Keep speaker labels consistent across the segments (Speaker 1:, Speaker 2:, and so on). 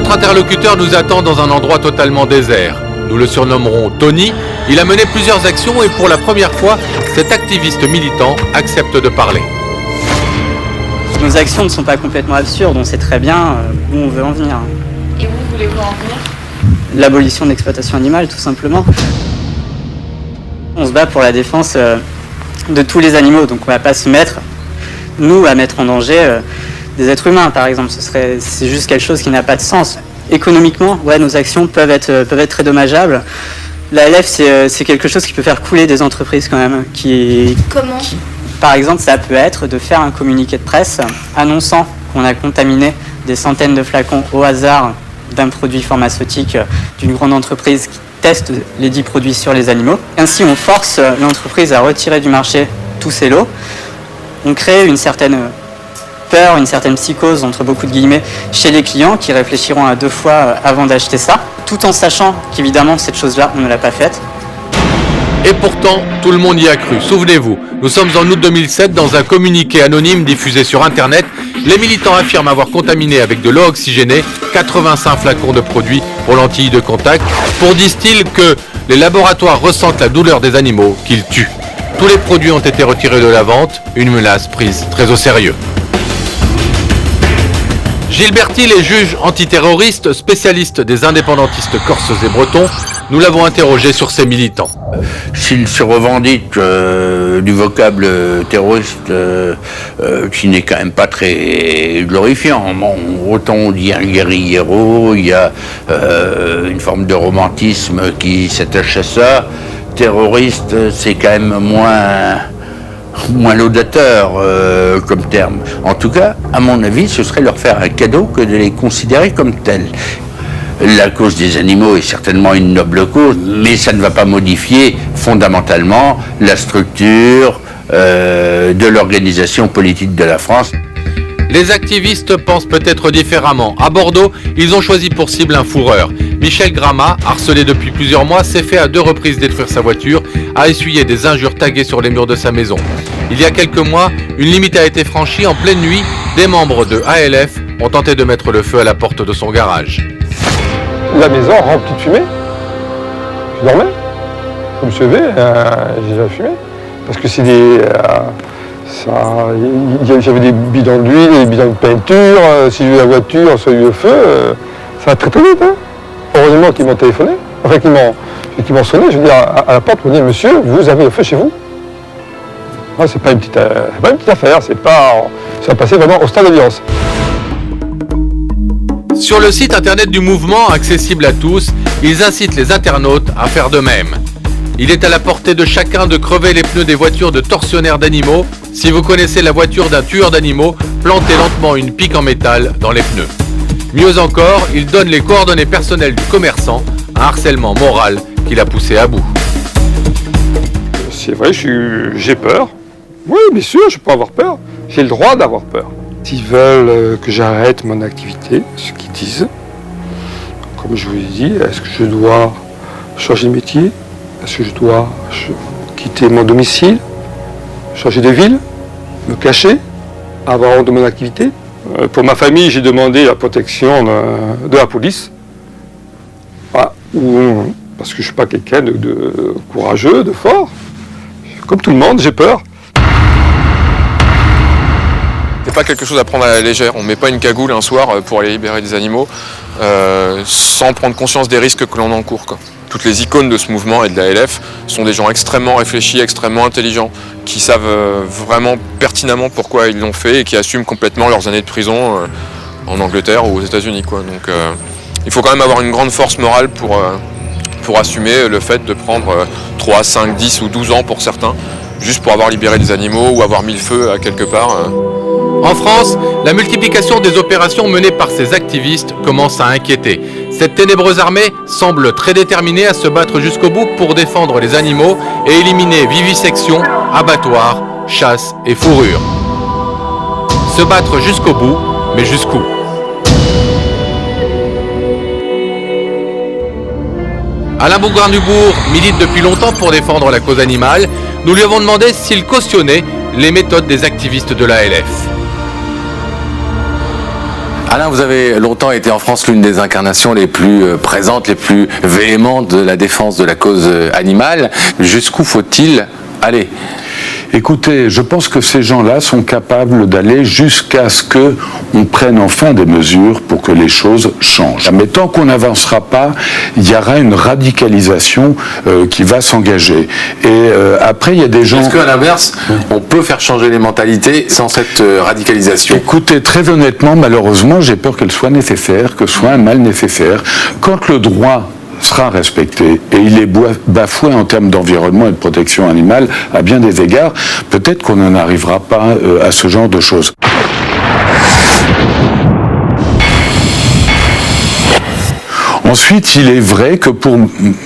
Speaker 1: Notre interlocuteur nous attend dans un endroit totalement désert. Nous le surnommerons Tony. Il a mené plusieurs actions et pour la première fois, cet activiste militant accepte de parler.
Speaker 2: Nos actions ne sont pas complètement absurdes, on sait très bien où on veut en venir.
Speaker 3: Et où voulez-vous en venir ?
Speaker 2: L'abolition de l'exploitation animale, tout simplement. On se bat pour la défense de tous les animaux, donc on ne va pas se mettre, nous, à mettre en danger des êtres humains, par exemple. C'est juste quelque chose qui n'a pas de sens. Économiquement, ouais, nos actions peuvent être très dommageables. L'ALF, c'est quelque chose qui peut faire couler des entreprises quand même.
Speaker 3: Comment ?
Speaker 2: Par exemple, ça peut être de faire un communiqué de presse annonçant qu'on a contaminé des centaines de flacons au hasard d'un produit pharmaceutique d'une grande entreprise qui teste les 10 produits sur les animaux. Ainsi, on force l'entreprise à retirer du marché tous ces lots. On crée une certaine peur, une certaine psychose, entre beaucoup de guillemets, chez les clients qui réfléchiront à 2 fois avant d'acheter ça, tout en sachant qu'évidemment, cette chose-là, on ne l'a pas faite.
Speaker 1: Et pourtant, tout le monde y a cru. Souvenez-vous, nous sommes en août 2007, dans un communiqué anonyme diffusé sur Internet. Les militants affirment avoir contaminé avec de l'eau oxygénée 85 flacons de produits pour lentilles de contact, pour, disent-ils, que les laboratoires ressentent la douleur des animaux qu'ils tuent. Tous les produits ont été retirés de la vente, une menace prise très au sérieux. Gilles Bertil est juge antiterroriste, spécialiste des indépendantistes corses et bretons. Nous l'avons interrogé sur ces militants.
Speaker 4: S'ils se revendiquent du vocable terroriste qui n'est quand même pas très glorifiant, bon, autant on dit un guérillero, il y a une forme de romantisme qui s'attache à ça. Terroriste, c'est quand même moins laudateur comme terme. En tout cas, à mon avis, ce serait leur faire un cadeau que de les considérer comme tels. La cause des animaux est certainement une noble cause, mais ça ne va pas modifier fondamentalement la structure de l'organisation politique de la France.
Speaker 1: Les activistes pensent peut-être différemment. À Bordeaux, ils ont choisi pour cible un fourreur. Michel Grama, harcelé depuis plusieurs mois, s'est fait à 2 reprises détruire sa voiture, a essuyé des injures taguées sur les murs de sa maison. Il y a quelques mois, une limite a été franchie. En pleine nuit, des membres de ALF ont tenté de mettre le feu à la porte de son garage.
Speaker 5: La maison remplie de fumée. Je dormais. Je me suis levé, j'ai la fumée. Parce que c'est des... j'avais des bidons d'huile, des bidons de peinture. Si j'ai eu la voiture, si j'ai eu le feu, ça va très très vite. Hein. Heureusement qu'ils m'ont téléphoné. Enfin, qu'ils m'ont sonné. Je veux dire, à la porte, on dit, monsieur, vous avez le feu chez vous. Non, c'est pas une petite affaire. Ça va passer vraiment au stade d'audience.
Speaker 1: Sur le site internet du mouvement, accessible à tous, ils incitent les internautes à faire de même. Il est à la portée de chacun de crever les pneus des voitures de tortionnaires d'animaux. Si vous connaissez la voiture d'un tueur d'animaux, plantez lentement une pique en métal dans les pneus. Mieux encore, il donne les coordonnées personnelles du commerçant, un harcèlement moral qui l'a poussé à bout.
Speaker 5: C'est vrai, j'ai peur. Oui, bien sûr, je peux avoir peur. J'ai le droit d'avoir peur. S'ils veulent que j'arrête mon activité, ce qu'ils disent, comme je vous l'ai dit, est-ce que je dois changer de métier? Est-ce que je dois quitter mon domicile? Changer de ville? Me cacher? Avoir honte de mon activité? Pour ma famille, j'ai demandé la protection de la police. Voilà. Parce que je ne suis pas quelqu'un de courageux, de fort. Comme tout le monde, j'ai peur.
Speaker 6: C'est pas quelque chose à prendre à la légère. On ne met pas une cagoule un soir pour aller libérer des animaux sans prendre conscience des risques que l'on encourt, quoi. Toutes les icônes de ce mouvement et de l'ALF sont des gens extrêmement réfléchis, extrêmement intelligents, qui savent vraiment pertinemment pourquoi ils l'ont fait et qui assument complètement leurs années de prison en Angleterre ou aux États-Unis, quoi. Donc il faut quand même avoir une grande force morale pour assumer le fait de prendre 3, 5, 10 ou 12 ans pour certains, juste pour avoir libéré des animaux ou avoir mis le feu à quelque part.
Speaker 1: En France, la multiplication des opérations menées par ces activistes commence à inquiéter. Cette ténébreuse armée semble très déterminée à se battre jusqu'au bout pour défendre les animaux et éliminer vivisection, abattoirs, chasse et fourrure. Se battre jusqu'au bout, mais jusqu'où ? Alain Bougrain-Dubourg milite depuis longtemps pour défendre la cause animale. Nous lui avons demandé s'il cautionnait les méthodes des activistes de l'ALF. Alain, vous avez longtemps été en France l'une des incarnations les plus présentes, les plus véhémentes de la défense de la cause animale. Jusqu'où faut-il aller ?
Speaker 7: Écoutez, je pense que ces gens-là sont capables d'aller jusqu'à ce qu'on prenne enfin des mesures pour que les choses changent. Mais tant qu'on n'avancera pas, il y aura une radicalisation qui va s'engager. Et après, il y a des gens...
Speaker 1: Est-ce qu'à l'inverse, on peut faire changer les mentalités sans cette radicalisation ?
Speaker 7: Écoutez, très honnêtement, malheureusement, j'ai peur qu'elle soit nécessaire, que ce soit un mal nécessaire. Quand le droit sera respecté et il est bafoué en termes d'environnement et de protection animale à bien des égards, peut-être qu'on n'en arrivera pas à ce genre de choses. Ensuite, il est vrai que pour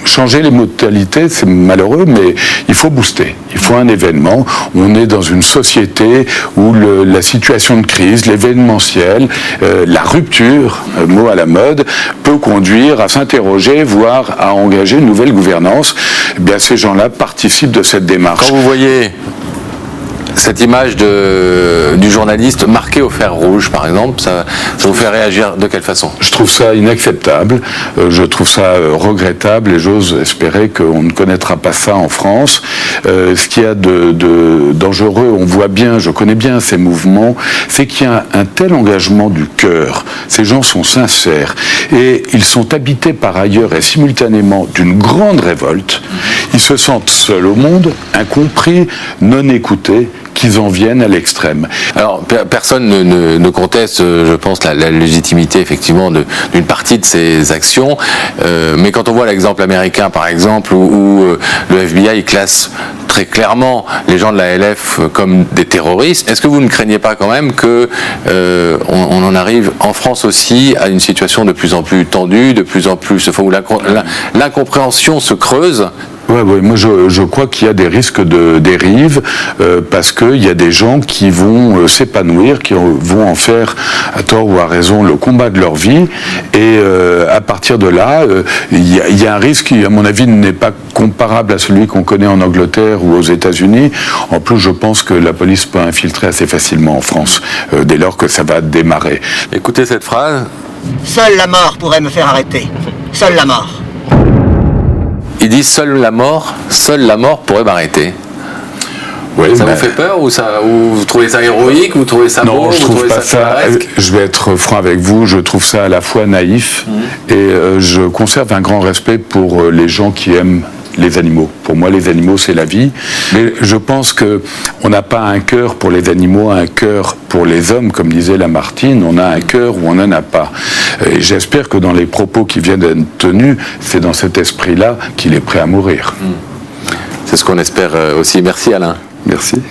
Speaker 7: changer les modalités, c'est malheureux, mais il faut booster. Il faut un événement. On est dans une société où la situation de crise, l'événementiel, la rupture, mot à la mode, peut conduire à s'interroger, voire à engager une nouvelle gouvernance. Eh bien, ces gens-là participent de cette démarche.
Speaker 1: Quand vous voyez cette image du journaliste marqué au fer rouge, par exemple, ça vous fait réagir de quelle façon ?
Speaker 7: Je trouve ça inacceptable, je trouve ça regrettable et j'ose espérer qu'on ne connaîtra pas ça en France. Ce qu'il y a de dangereux, on voit bien, je connais bien ces mouvements, c'est qu'il y a un tel engagement du cœur. Ces gens sont sincères et ils sont habités par ailleurs et simultanément d'une grande révolte. Ils se sentent seuls au monde, incompris, non écoutés, qu'ils en viennent à l'extrême.
Speaker 1: Alors, personne ne conteste, je pense, la légitimité, effectivement, d'une partie de ces actions. Mais quand on voit l'exemple américain, par exemple, où le FBI classe très clairement les gens de la LF comme des terroristes, est-ce que vous ne craignez pas quand même qu'on en arrive en France aussi à une situation de plus en plus tendue, de plus en plus, où l'incompréhension se creuse?
Speaker 7: Oui, moi je crois qu'il y a des risques de dérive parce qu'il y a des gens qui vont s'épanouir, qui vont en faire à tort ou à raison le combat de leur vie et à partir de là, il y a un risque qui à mon avis n'est pas comparable à celui qu'on connaît en Angleterre ou aux États-Unis. En plus, je pense que la police peut infiltrer assez facilement en France dès lors que ça va démarrer.
Speaker 1: Écoutez cette phrase.
Speaker 8: Seule la mort pourrait me faire arrêter. Seule la mort.
Speaker 1: Il dit seule la mort pourrait m'arrêter.
Speaker 7: Oui,
Speaker 1: ça vous fait peur ou vous trouvez ça héroïque, vous trouvez ça beau?
Speaker 7: Non, je trouve pas ça. Je vais être franc avec vous. Je trouve ça à la fois naïf et je conserve un grand respect pour les gens qui aiment les animaux. Pour moi, les animaux, c'est la vie. Mais je pense que on n'a pas un cœur pour les animaux, un cœur pour les hommes, comme disait Lamartine. On a un cœur ou on n'en a pas. Et j'espère que dans les propos qui viennent d'être tenus, c'est dans cet esprit-là qu'il est prêt à mourir.
Speaker 1: C'est ce qu'on espère aussi. Merci Alain.
Speaker 7: Merci.